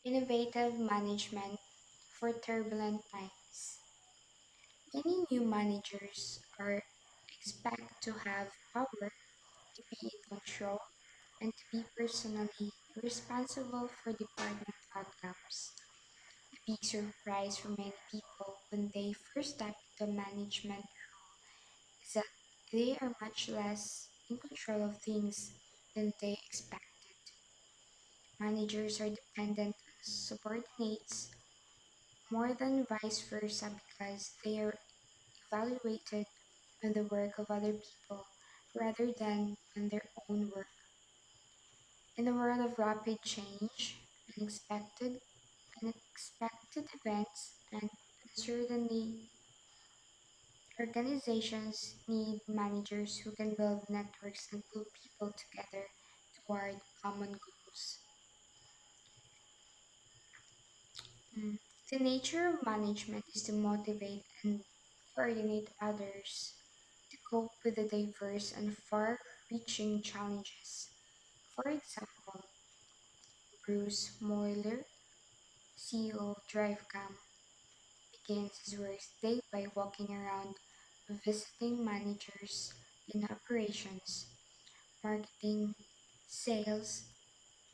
Innovative management for turbulent times. Many new managers are expected to have power, to be in control, and to be personally responsible for department outcomes. The big surprise for many people when they first step into management is that they are much less in control of things than they expected. Managers are dependent on subordinates more than vice versa because they are evaluated on the work of other people rather than on their own work. In a world of rapid change, unexpected, unexpected events, and uncertainty, organizations need managers who can build networks and pull people together toward common goals. Mm. The nature of management is to motivate and coordinate others to cope with the diverse and far reaching challenges. For example, Bruce Moyler, CEO of DriveCam, begins his workday by walking around visiting managers in operations, marketing, sales,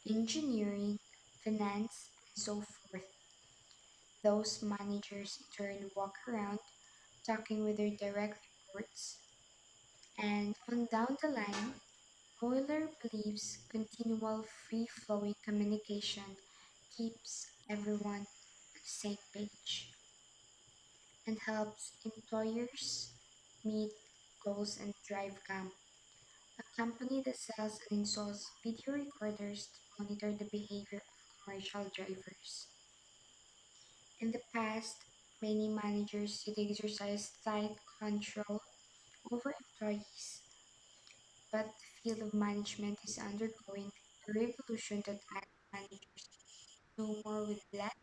engineering, finance, and so forth. Those managers in turn walk around talking with their direct reports, and on down the line, Euler believes continual free-flowing communication keeps everyone on the same page and helps employers meet goals and drive CAM, a company that sells and installs video recorders to monitor the behavior of commercial drivers. In the past, many managers did exercise tight control over employees, but the field of management is undergoing a revolution that asks managers to do more with less,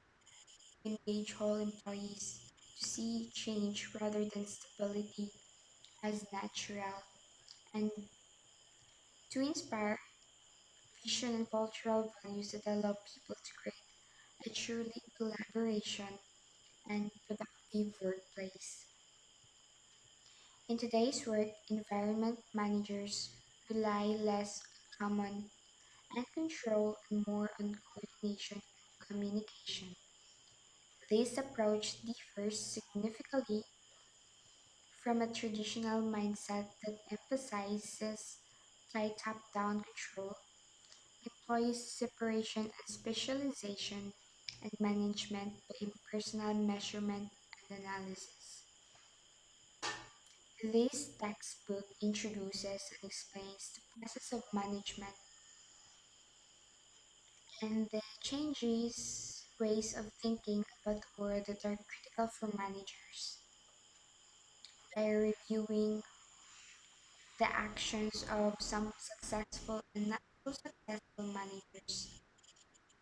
engage whole employees, to see change rather than stability as natural, and to inspire vision and cultural values that allow people to create a truly collaboration and productive workplace. In today's work environment, managers rely less on command and control and more on coordination and communication. This approach differs significantly from a traditional mindset that emphasizes tight top-down control, employs separation and specialization, and management by impersonal measurement and analysis. This textbook introduces and explains the process of management and the changes ways of thinking about the world that are critical for managers. By reviewing the actions of some successful and not so successful managers,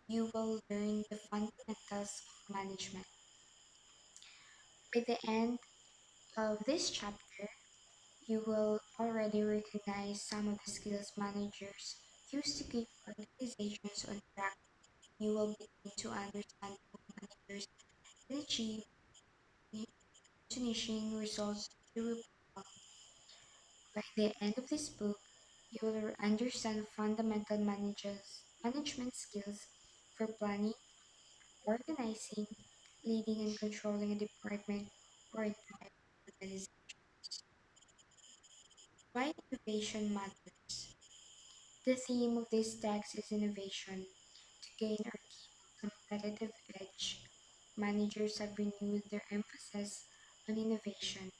you will learn the fundamentals of management. By the end of this chapter, you will already recognize some of the skills managers use to keep organizations on track. You will begin to understand how managers can achieve astonishing results through people. By the end of this book, you will understand fundamental management skills for planning, organizing, leading, and controlling a department or entire organization. Why innovation matters. The theme of this text is innovation. To gain or keep a competitive edge, managers have renewed their emphasis on innovation,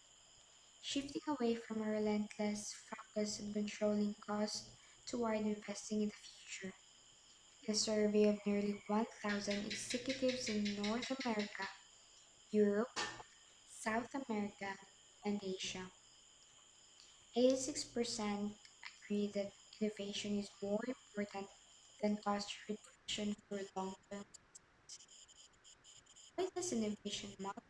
shifting away from a relentless focus on controlling costs toward investing in the future. A survey of nearly 1,000 executives in North America, Europe, South America, and Asia, 86% agree that innovation is more important than cost reduction for long-term. Why does innovation matter?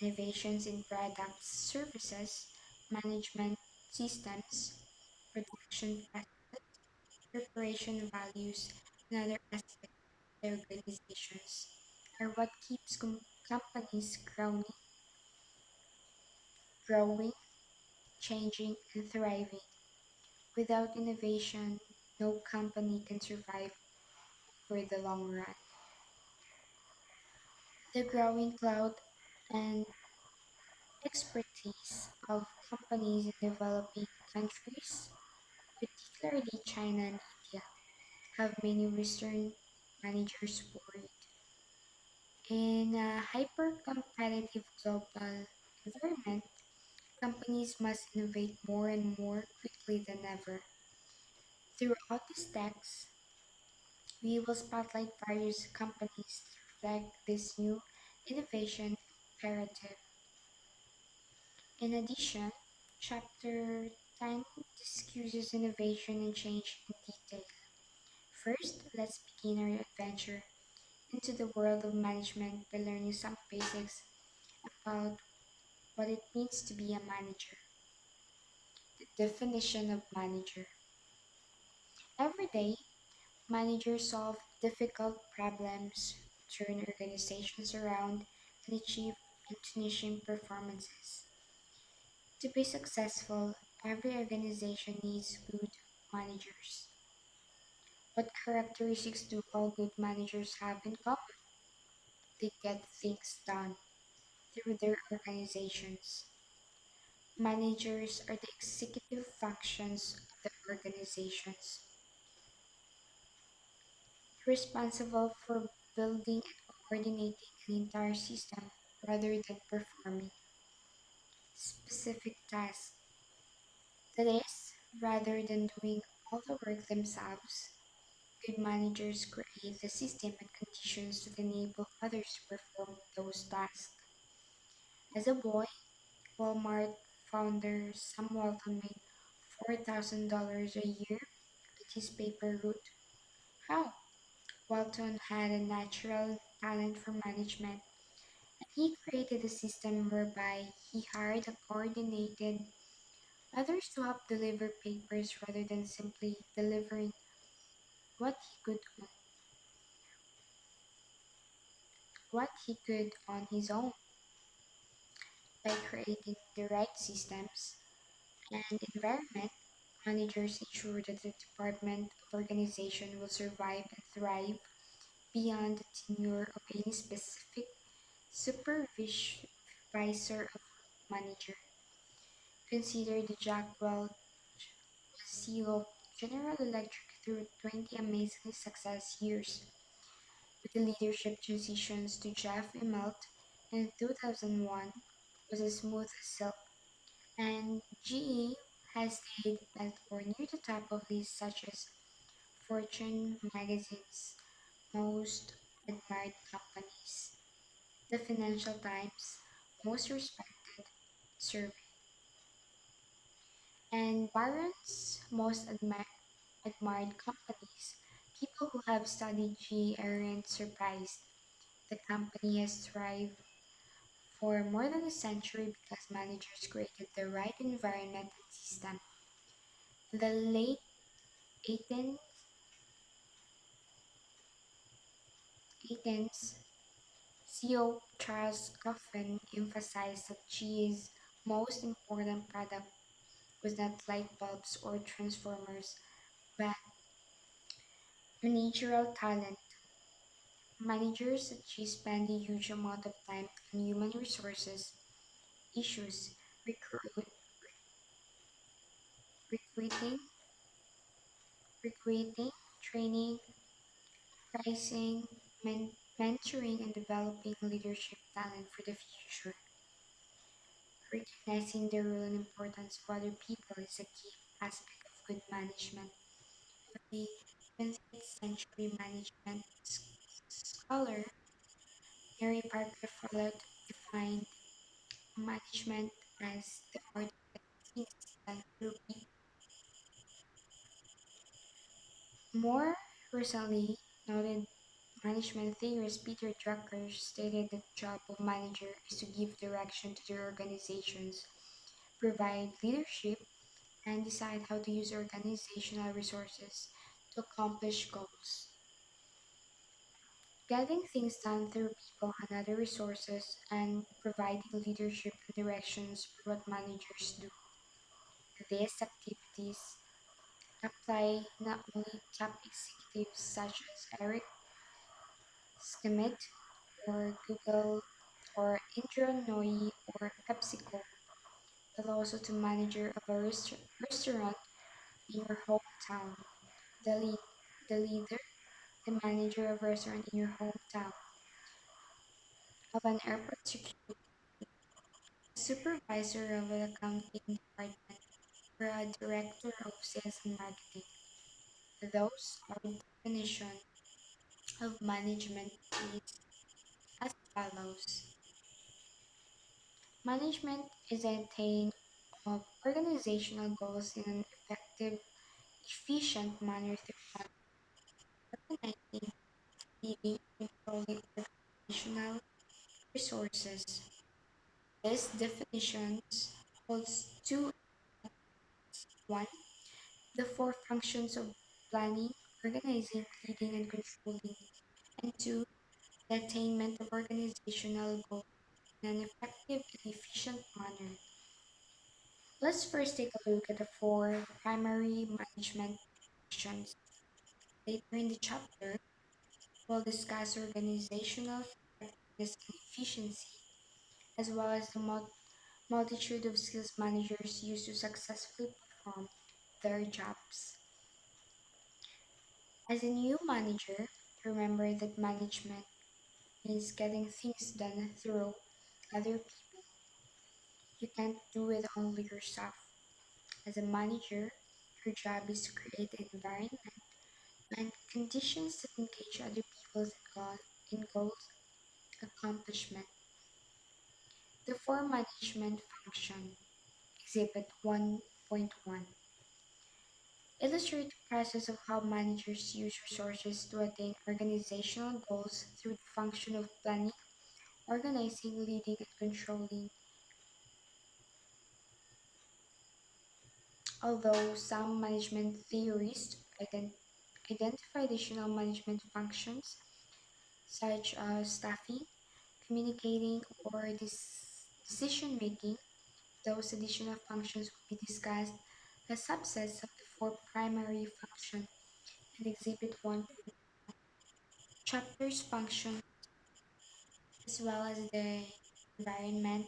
Innovations in products, services, management systems, production processes, preparation values, and other aspects the organizations are what keeps companies growing, changing, and thriving. Without innovation, no company can survive for the long run. The growing cloud and expertise of companies in developing countries, particularly China and India, have many Western managers worried. In a hyper-competitive global environment, companies must innovate more and more quickly than ever. Throughout this text, we will spotlight various companies that reflect this new innovation imperative. In addition, Chapter 10 discusses innovation and change in detail. First, let's begin our adventure into the world of management by learning some basics about what it means to be a manager. The definition of manager. Every day, managers solve difficult problems, turn organizations around, and achieve astonishing performances. To be successful, every organization needs good managers. What characteristics do all good managers have in common? They get things done through their organizations. Managers are the executive functions of the organizations, responsible for building and coordinating an entire system rather than performing specific tasks. That is, rather than doing all the work themselves, good managers create the system and conditions that enable others to perform those tasks. As a boy, Walmart founder Sam Walton made $4,000 a year with his paper route. How? Walton had a natural talent for management, and he created a system whereby he hired and coordinated others to help deliver papers rather than simply delivering what he could what he could on his own. By creating the right systems and environment, managers ensure that the department of organization will survive and thrive beyond the tenure of any specific supervisor of manager. Consider the Jack Welch was CEO of General Electric through 20 amazingly success years, with the leadership transitions to Jeff Immelt in 2001 was as smooth as silk. And GE has stayed at or near the top of lists such as Fortune magazine's most admired companies, the Financial Times most respected survey, and Barron's most admired companies. People who have studied GE aren't surprised. The company has thrived for more than a century because managers created the right environment and system. In the late 18th, CEO Charles Coffin emphasized that GE's most important product was not light bulbs or transformers, but managerial talent. Managers at GE spend a huge amount of time on human resources issues, recruit, recruiting, recruiting, training, pricing, mentoring, and developing leadership talent for the future. Recognizing the role and importance of other people is a key aspect of good management. The 20th century management scholar Mary Parker Follett defined management as the art of seeing done through people. More recently, noted management theorist Peter Drucker stated that the job of manager is to give direction to their organizations, provide leadership, and decide how to use organizational resources to accomplish goals. Getting things done through people and other resources and providing leadership and directions are what managers do. These activities apply not only to top executives such as Eric Schmidt or Google or Indra Nooyi or PepsiCo, but also to manager of a restaurant in your hometown, the lead, the leader, the manager of a restaurant in your hometown, of an airport security, supervisor of an accounting department, or a director of sales and marketing. Those are definitions of management is as follows. Management is the attain of organizational goals in an effective, efficient manner through organizing, leading, and controlling organizational resources. This definition holds two: one, the four functions of planning, organizing, leading, and controlling, and two, the attainment of organizational goals in an effective and efficient manner. Let's first take a look at the four primary management functions. Later in the chapter, we'll discuss organizational effectiveness and efficiency, as well as the multitude of skills managers use to successfully perform their jobs. As a new manager, remember that management means getting things done through other people. You can't do it only yourself. As a manager, your job is to create an environment and conditions that engage other people's in goals accomplishment. The four management function, Exhibit 1.1, illustrate the process of how managers use resources to attain organizational goals through the function of planning, organizing, leading, and controlling. Although some management theorists identify additional management functions such as staffing, communicating, or decision making, those additional functions will be discussed as subsets of the four primary functions in Exhibit 1. Chapters function as well as the environment,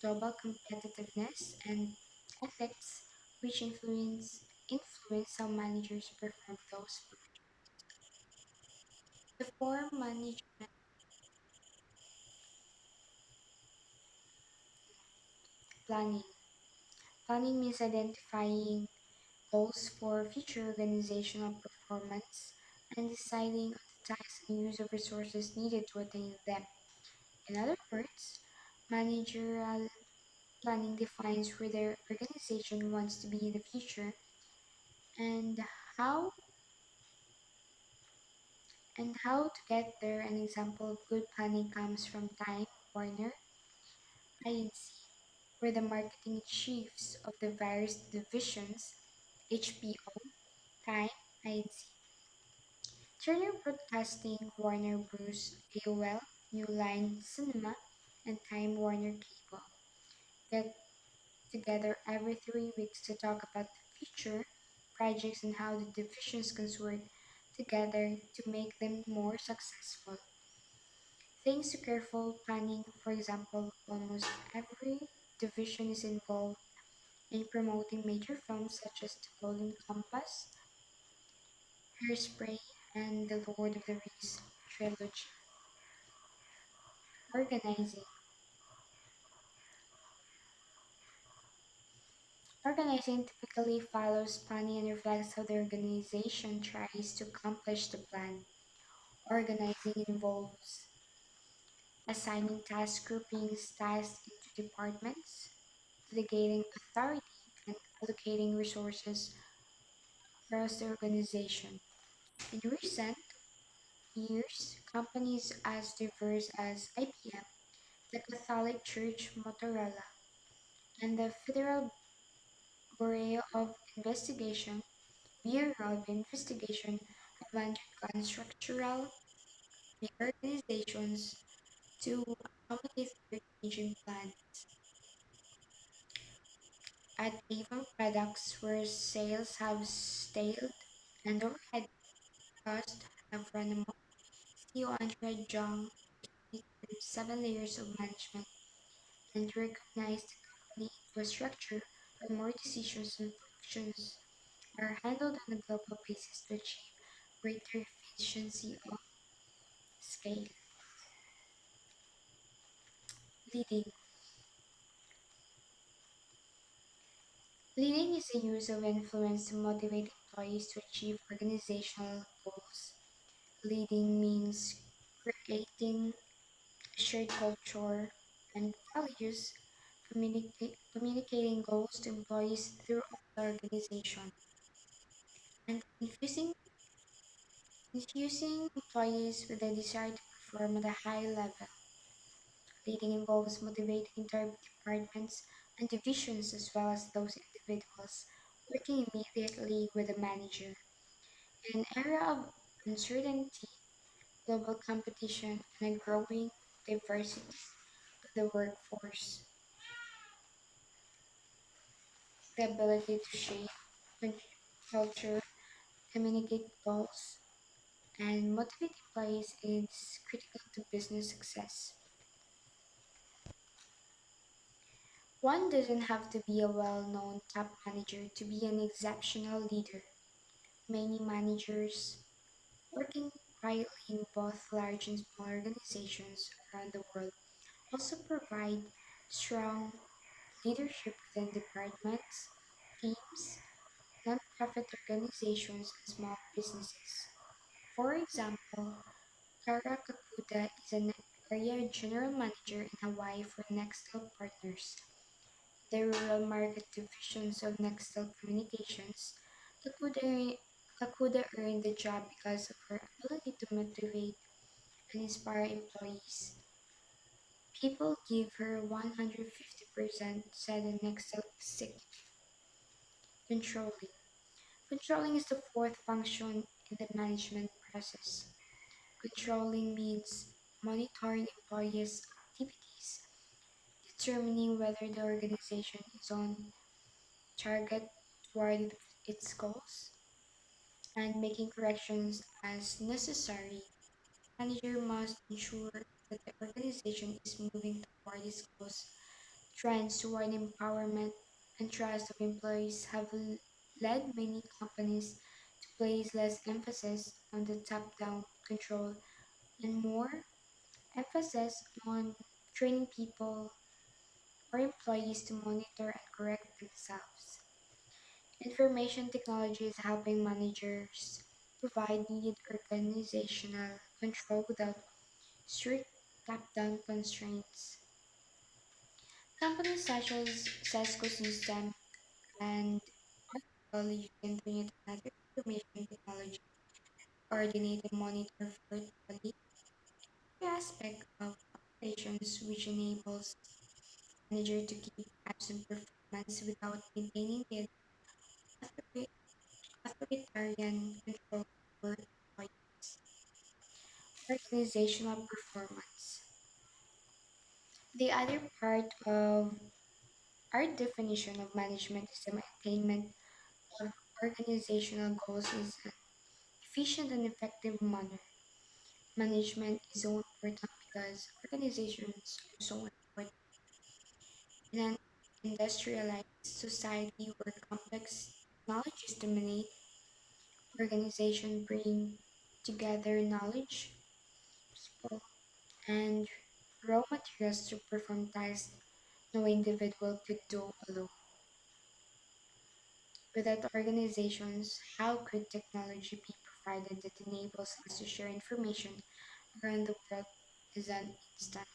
global competitiveness, and ethics, which influence how managers perform those functions. The four management planning. Planning means identifying goals for future organizational performance and deciding on the tasks and use of resources needed to attain them. In other words, managerial planning defines where their organization wants to be in the future and how how to get there. An example of good planning comes from Time Warner Inc., where the marketing chiefs of the various divisions, HPO, Time Inc., Turner Broadcasting, Warner Bros., AOL, New Line Cinema, and Time Warner Cable get together every 3 weeks to talk about the future projects and how the divisions can work together to make them more successful. Thanks to careful planning, for example, almost every division is involved in promoting major films such as The Golden Compass, Hairspray, and The Lord of the Rings trilogy. Organizing. Organizing typically follows planning and reflects how the organization tries to accomplish the plan. Organizing involves assigning task groupings, tasks into departments, delegating authority, and allocating resources across the organization. In recent years, companies as diverse as IBM, the Catholic Church, Motorola, and the Federal Bureau of Investigation Bureau of Investigation have undergone structural the organizations to accommodate their changing plans. At even products where sales have stalled and overhead costs have run amok, CEO Andrea Jung through 7 layers of management and recognized the company infrastructure where more decisions and functions are handled on a global basis to achieve greater efficiency of scale. Leading. Leading is the use of influence to motivate employees to achieve organizational goals. Leading means creating a shared culture and values, communicating goals to employees throughout the organization, and infusing employees with a desire to perform at a high level. Leading involves motivating entire departments and divisions as well as those individuals working immediately with the manager. In an era of uncertainty, global competition, and a growing diversity of the workforce, the ability to shape con- culture, communicate goals, and motivate employees is critical to business success. One doesn't have to be a well known top manager to be an exceptional leader. Many managers working quietly in both large and small organizations around the world also provide strong leadership within departments, teams, nonprofit organizations, and small businesses. For example, Kara Kakuda is an area general manager in Hawaii for Nextel Partners, the rural market divisions of Nextel Communications. Kakuda, Kakuda earned the job because of her ability to motivate and inspire employees. People give her 150%, said the Nextel executive. Controlling. Controlling is the fourth function in the management process. Controlling means monitoring employees' activities, determining whether the organization is on target toward its goals, and making corrections as necessary. Manager must ensure that the organization is moving toward its goals. Trends toward empowerment and trust of employees have led many companies to place less emphasis on the top-down control and more emphasis on training people or employees to monitor and correct themselves. Information technology is helping managers provide needed organizational control without strict top-down constraints. Companies such as Cisco System and Oracle use Internet and other information technology to coordinate and monitor virtually every aspect of operations, which enables manager to keep tabs on performance without maintaining the authori- authoritarian control over employees. Organizational performance. The other part of our definition of management is the attainment of organizational goals is an efficient and effective manner. Management is so important because organizations are so important in an industrialized society where complex technologies dominate. Organizations bring together knowledge, people, and raw materials to perform tasks no individual could do alone. Without organizations, how could technology be provided that enables us to share information around the world is an instant?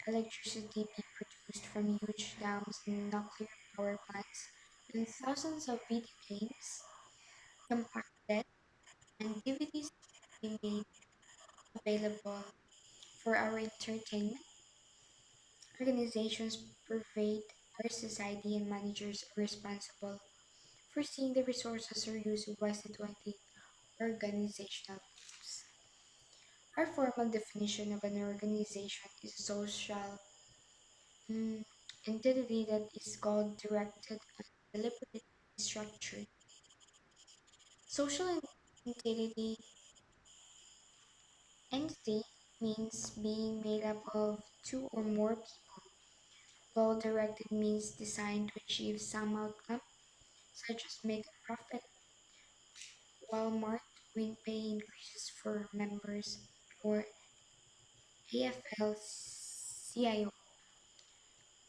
Electricity be produced from huge dams and nuclear power plants, and thousands of video games, compacted, and DVDs be made available for our entertainment. Organizations pervade our society and managers are responsible for seeing the resources are used wisely to attain organizational goals. Our formal definition of an organization is a social mm, entity that is called directed and deliberately structured. Social entity entity means being made up of two or more people. Goal directed means designed to achieve some outcome, such as make a profit, Walmart win pay increases for members, or AFL-CIO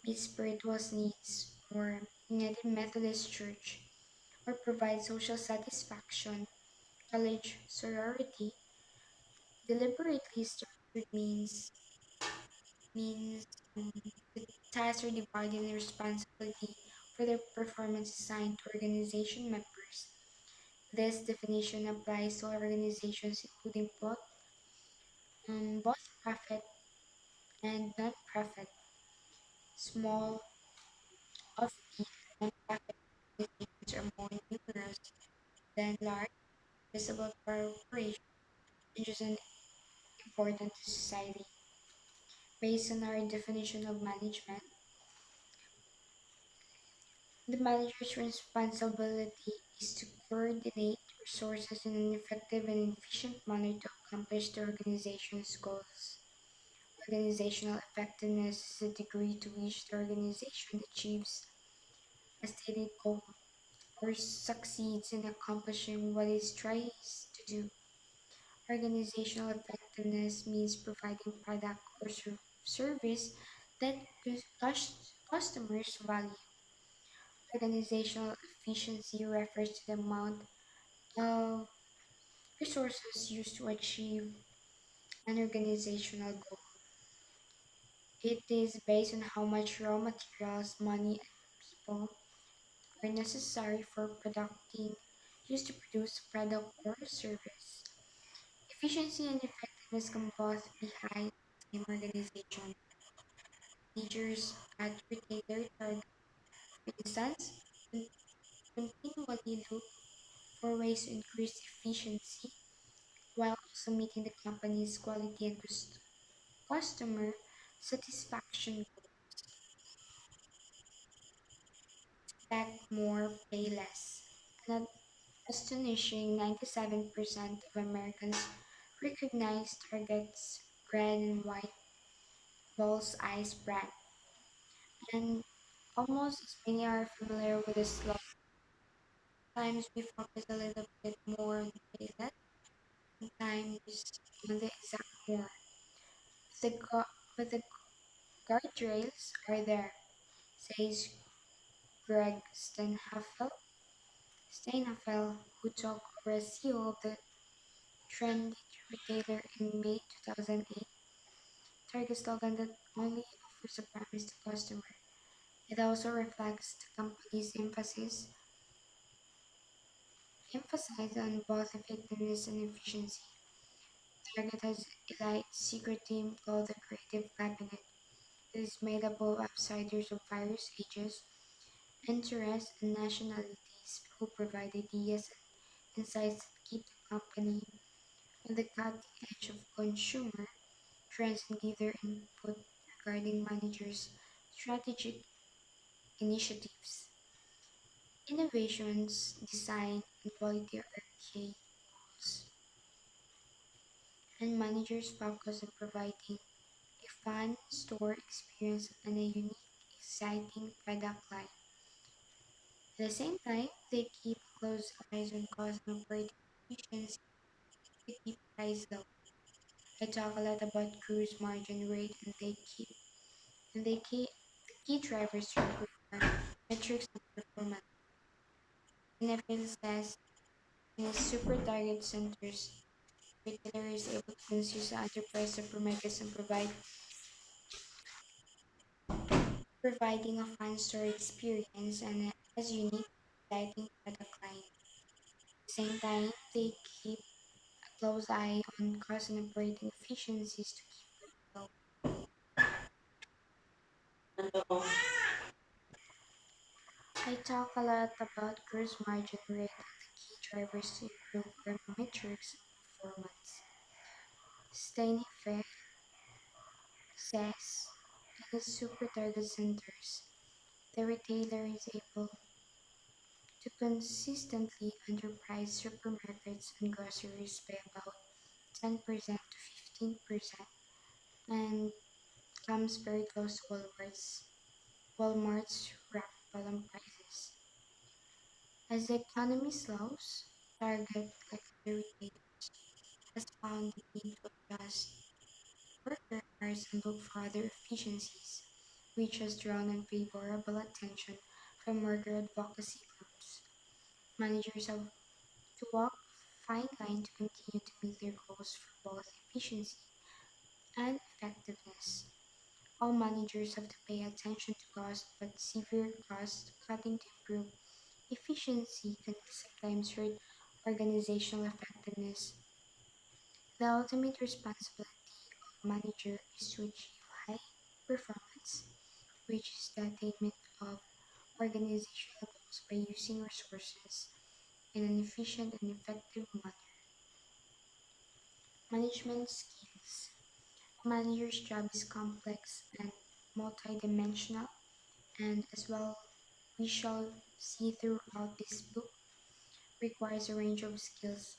meet spiritual needs, or United Methodist Church, or provide social satisfaction. College sorority deliberately structured means um, the tasks are divided in responsibility for their performance assigned to organization members. This definition applies to organizations including both profit and non-profit, small, offbeat, non-profit organizations are more numerous than large, visible corporations, which is important to society. Based on our definition of management, the manager's responsibility is to coordinate resources in an effective and efficient manner to accomplish the organization's goals. Organizational effectiveness is the degree to which the organization achieves a stated goal or succeeds in accomplishing what it tries to do. Organizational effectiveness means providing product or service that customers value. Organizational efficiency refers to the amount of resources used to achieve an organizational goal. It is based on how much raw materials, money, and people are necessary for producing used to produce a product or a service. Efficiency and effectiveness can both be high in the same organization. Managers at retailer target, for instance, con- continually look for ways to increase efficiency while also meeting the company's quality and customer satisfaction expect more, pay less. An astonishing 97% of Americans recognize Target's red and white Bull's Eyes brand, and almost as many are familiar with the slogan. Sometimes we focus a little bit more on pay less, sometimes on the exact more. But the guardrails are there, says Greg Steinhafel, who took over as CEO of the trendy retailer in May 2008. Target's slogan that only offers a promise to customer. It also reflects the company's emphasis on both effectiveness and efficiency. Target has elite secret team called the Creative Cabinet. It is made up of outsiders of various ages, interests, and nationalities who provide ideas and insights that keep the company on the cutting edge of consumer trends and give their input regarding managers' strategic initiatives. Innovations, design, and quality are key goals, and managers focus on providing a fun store experience and a unique, exciting product line. At the same time, they keep close eyes on cost and operating efficiency to keep price low. I talk a lot about cruise margin rate, and they keep the key drivers to improve our metrics and performance. NFL says in its super target centers, retailer is able to consume the enterprise supermarkets and providing a fun store experience and as unique, exciting product line. At the same time, they keep a close eye on cost and operating efficiencies to keep low. I talk a lot about gross margin rate and the key drivers to improve our metrics and performance. Staying fair says in its super target centers, the retailer is able to consistently underprice supermarkets and groceries by about 10% to 15% and comes very close to Walmart's rock bottom prices. As the economy slows, Target, like other retailers, has found the need to adjust worker hours and look for other efficiencies, which has drawn unfavorable attention from worker advocacy groups. Managers have to walk a fine line to continue to meet their goals for both efficiency and effectiveness. All managers have to pay attention to cost, but severe cost cutting to improve efficiency can sometimes hurt organizational effectiveness. The ultimate responsibility of manager is to achieve high performance, which is the attainment of organizational goals by using resources in an efficient and effective manner. Management skills. A manager's job is complex and multidimensional, and as well we shall see throughout this book, requires a range of skills,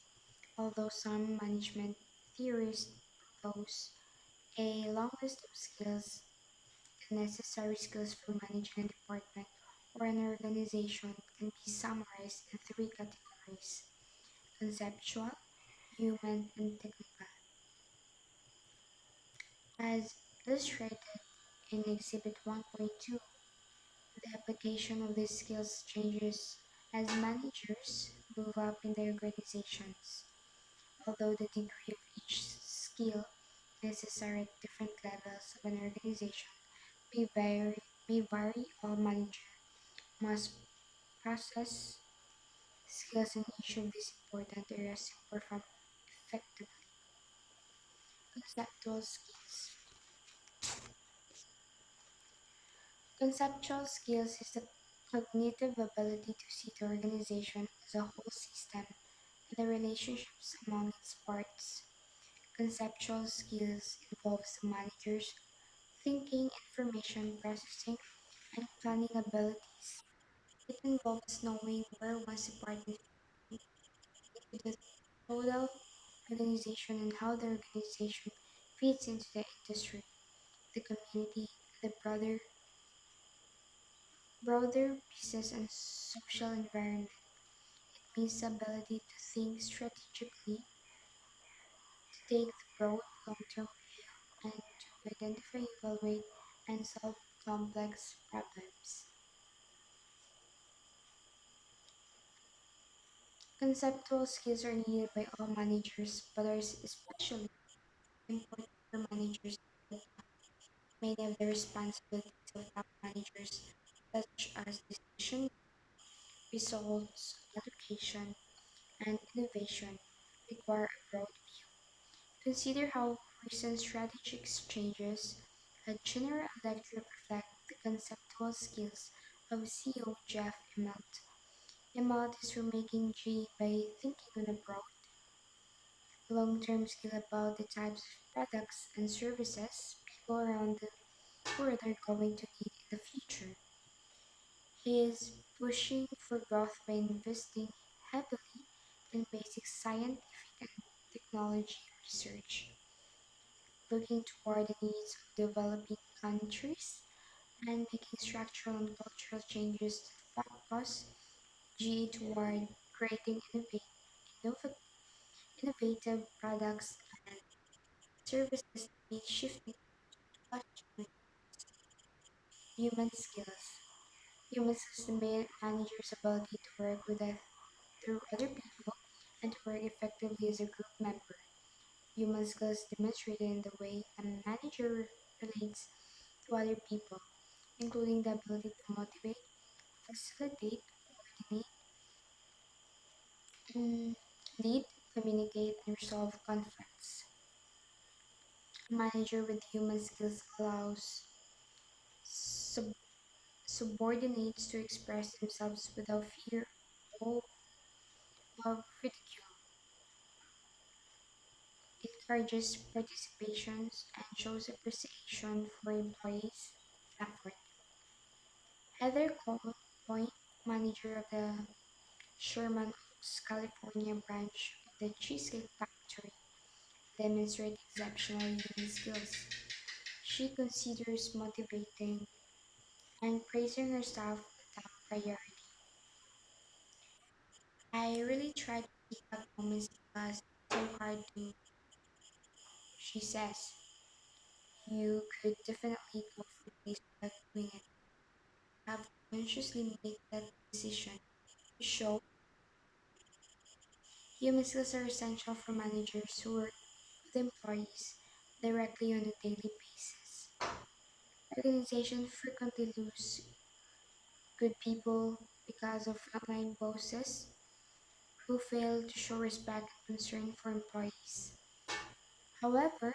although some management theorists propose a long list of skills. The necessary skills for managing a department or an organization can be summarized in three categories: conceptual, human, and technical. As illustrated in Exhibit 1.2, the application of these skills changes as managers move up in their organizations, although the degree of each skill necessary at different levels of an organization may vary. All manager must possess skills in each of these important areas to perform effectively. Conceptual skills. Conceptual skills is the cognitive ability to see the organization as a whole system and the relationships among its parts. Conceptual skills involves the manager's thinking, information processing, and planning abilities. It involves knowing where one's department fits into the total organization and how the organization fits into the industry, the community, and the broader business and social environment. It means the ability to think strategically, to take the broad long-term view, and to identify, evaluate, and solve complex problems. Conceptual skills are needed by all managers, but are especially important for managers that many of the responsibilities of top managers, such as decision, results, education, and innovation, require a broad view. Consider how recent strategic changes at General Electric reflect the conceptual skills of CEO Jeff Immelt. Immelt is remaking G by thinking on a broad, long-term skill about the types of products and services people around the world are going to need in the future. He is pushing for growth by investing heavily in basic scientific and technology research, looking toward the needs of developing countries and making structural and cultural changes that focus GE toward creating innov- innovative products and services that meet shifting questions. Human skills. Human skills the manager's ability to work through other people and to work effectively as a group member. Human skills demonstrated in the way a manager relates to other people, including the ability to motivate, facilitate, coordinate, mm, lead, communicate, and resolve conflicts. A manager with human skills allows sub- subordinates to express themselves without fear of ridicule, encourages participations and shows appreciation for employees' effort. Heather Point, manager of the Sherman Oaks, California branch of the Cheesecake Factory, demonstrates exceptional human skills. She considers motivating and praising her staff a top priority. I really try to seek out moments because it's so hard to, she says. You could definitely go for days without doing it. Have to consciously make that decision to show human skills are essential for managers who work with employees directly on a daily basis. Organizations frequently lose good people because of frontline bosses who fail to show respect and concern for employees. However,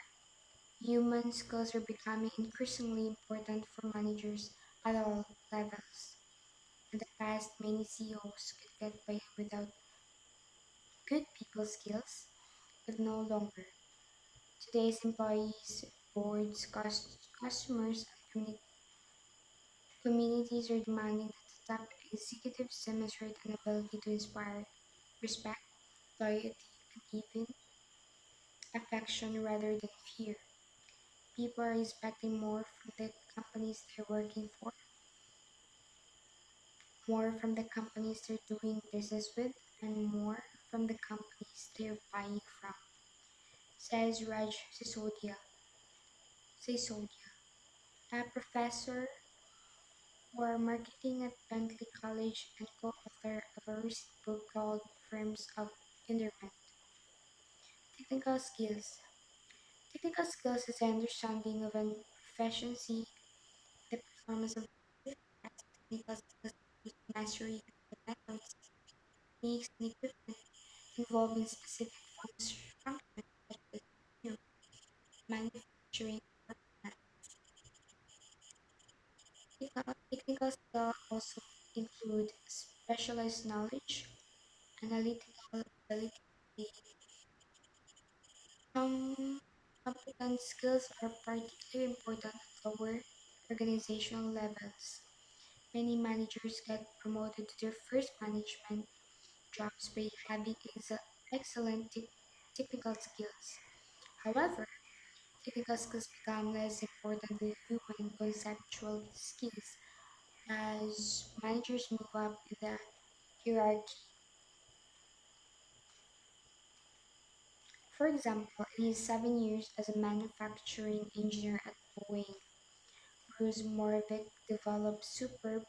human skills are becoming increasingly important for managers at all levels. In the past, many CEOs could get by without good people skills, but no longer. Today's employees, boards, customers, and communities are demanding that the top executives demonstrate an ability to inspire respect, loyalty, and even affection rather than fear. People are expecting more from the companies they're working for, more from the companies they're doing business with, and more from the companies they're buying from, says Raj Sisodia, a professor for marketing at Bentley College and co-author of a recent book called Firms of Endearment. Technical skills. Technical skills is the understanding of an proficiency, the performance of a task. Technical skills include mastery of the methods, techniques, and equipment involved in specific functions such as engineering, manufacturing, or finance. Technical skills also include specialized knowledge, analytical ability. Um, Competent skills are particularly important at lower organizational levels. Many managers get promoted to their first management jobs by having excellent technical skills. However, technical skills become less important than human and conceptual skills as managers move up in the hierarchy. For example, in his 7 years as a manufacturing engineer at Boeing, Bruce Moravec developed superb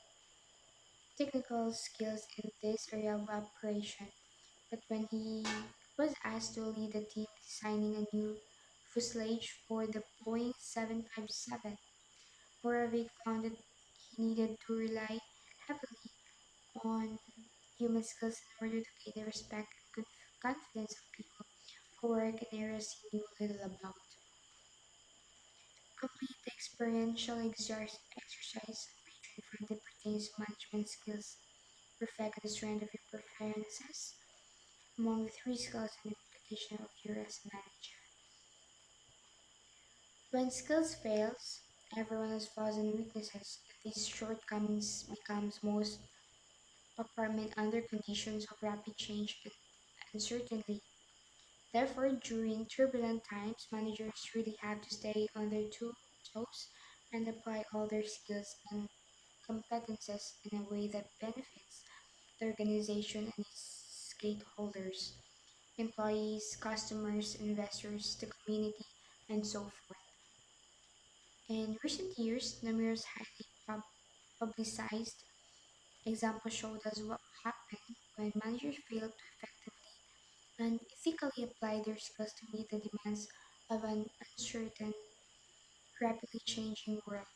technical skills in this area of operation. But when he was asked to lead a team designing a new fuselage for the Boeing 757, Moravec found that he needed to rely heavily on human skills in order to gain the respect and confidence of people who work in areas he knew little about. Complete the experiential exercise featuring Friday pertains to management skills. Perfect the strength of your preferences among the three skills and implication of you as a manager. When skills fails, everyone has flaws and weaknesses. These shortcomings becomes most apparent under conditions of rapid change and uncertainty. Therefore, during turbulent times, managers really have to stay on their toes and apply all their skills and competences in a way that benefits the organization and its stakeholders, employees, customers, investors, the community, and so forth. In recent years, numerous highly publicized examples showed us what happened when managers failed to effectively and ethically apply their skills to meet the demands of an uncertain, rapidly changing world.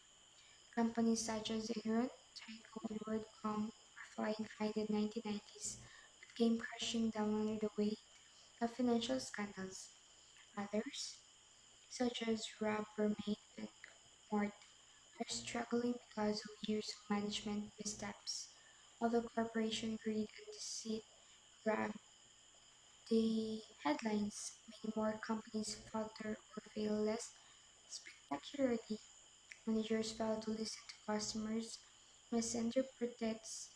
Companies such as Enron, Tyco, and WorldCom were flying high in the 1990s but came crashing down under the weight of financial scandals. Others, such as Rubbermaid and Mart, are struggling because of years of management missteps. Although corporation greed and deceit grabbed the headlines. Many more companies falter or fail less spectacularly. Managers fail to listen to customers, misinterprets,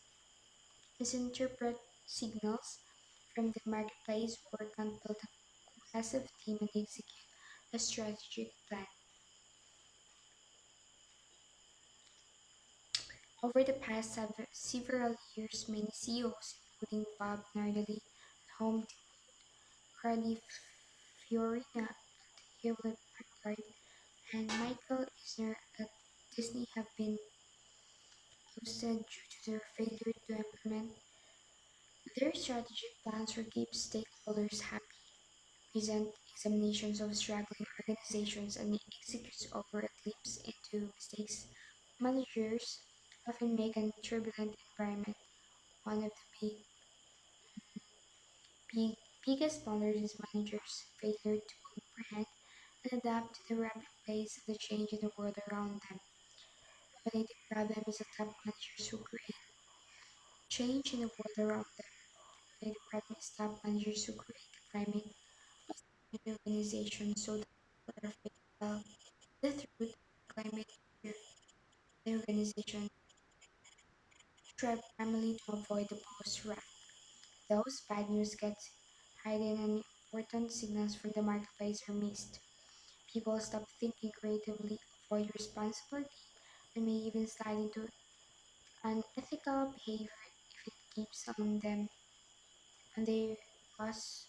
misinterpret signals from the marketplace, or can't build a cohesive team and execute a strategic plan. Over the past several years, many CEOs, including Bob Nardoli at Home Depot, Carly Fiorina at Hewlett Packard, and Michael Eisner at Disney, have been ousted due to their failure to implement their strategic plans or keep stakeholders happy. Recent examinations of struggling organizations and executes over glimpse into mistakes managers often make in turbulent environment. One of the big, biggest blunders is managers' failure to comprehend and adapt to the rapid pace of the change in the world around them. Really, the problem is the top managers who create change in the world around them. Really, the problem is top managers who create the climate in the organization so that people are faithful. The truth, climate here, the organization strive primarily to avoid the boss wrath. Those bad news get hidden and important signals from the marketplace are missed. People stop thinking creatively, avoid responsibility, and may even slide into unethical behavior if it keeps on them on their boss,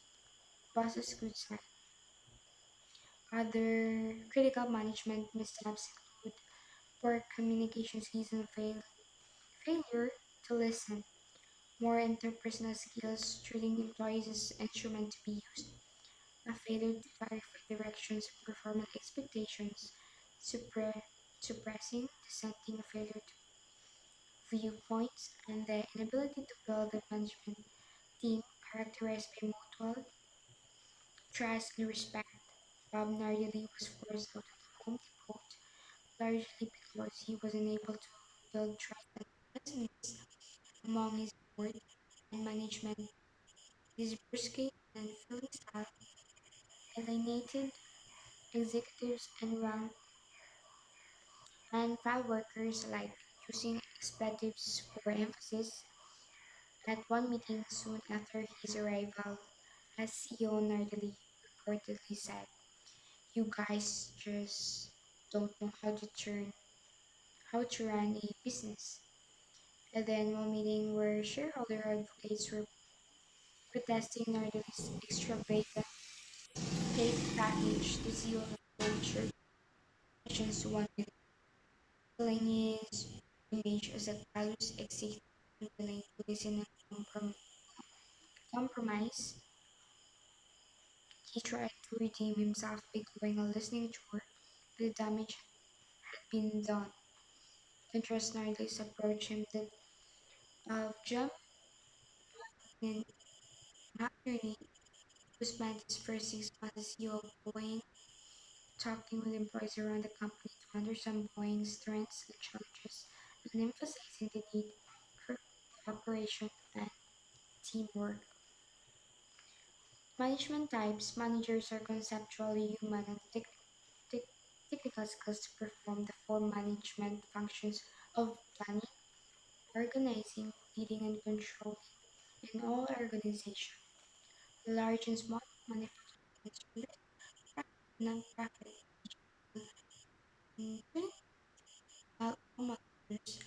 boss's good side. Other critical management missteps include poor communication skills and failure to listen, more interpersonal skills, treating employees as instruments to be used, a failure to clarify directions and performance expectations, suppre- suppressing dissenting, a failure to viewpoints, and the inability to build a management team characterized by mutual trust and respect. Bob Nardili was forced out of the Home Depot largely because he was unable to build trust and resonance among his board and management. His brusque and feeling style alienated executives and file workers alike, using expletives for emphasis. At one meeting soon after his arrival, as CEO Nardali reportedly said, "You guys just don't know how to run a business." And then one meeting where shareholder advocates were protesting Nardali's extravagant pay package, the CEO ventured questions to one million, selling his image as a callous executive unwilling to listen and compromise. He tried to redeem himself by going on a listening tour, but the damage had been done. Contrast Nardis approach him that of Jump in McInerney, who spent his first 6 months as CEO of Boeing, talking with employees around the company to understand Boeing's strengths and challenges, and emphasizing the need for cooperation and teamwork. Management types managers are conceptually human and tech- technical skills to perform the four management functions of planning, organizing, leading, and controlling in all organizations. Large and small manufacturing service, non-profit, and clinical managers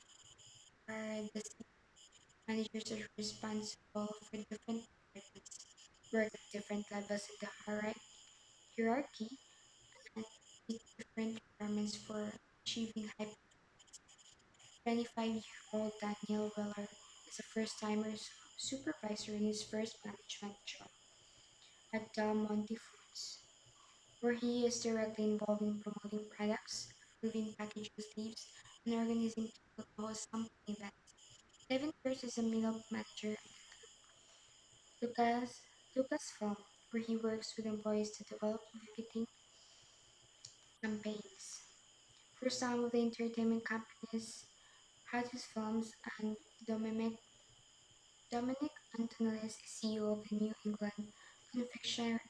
are the same. Managers are responsible for different departments, work at different levels in the hierarchy, and meet different requirements for achieving high. 25-year-old Daniel Weller is a first-timer supervisor in his first management job at Del Monte Foods, where he is directly involved in promoting products, approving package leaves, and organizing people to host company events. Kevin Pierce is a middle manager at Lucasfilm, where he works with employees to develop marketing campaigns. For some of the entertainment companies, Hadis Films and Dominic Dominic Antonelli is CEO of the New England Confectioner,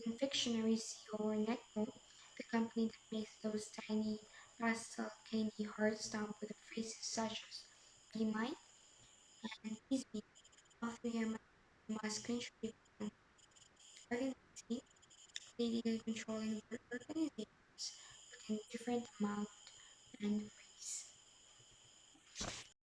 confectionery CEO Necmo, the company that makes those tiny pastel candy hearts stamped with phrases such as "Be mine" and "Please me," all three are must contribute and organizing, leading and controlling their organizations, but in different amount and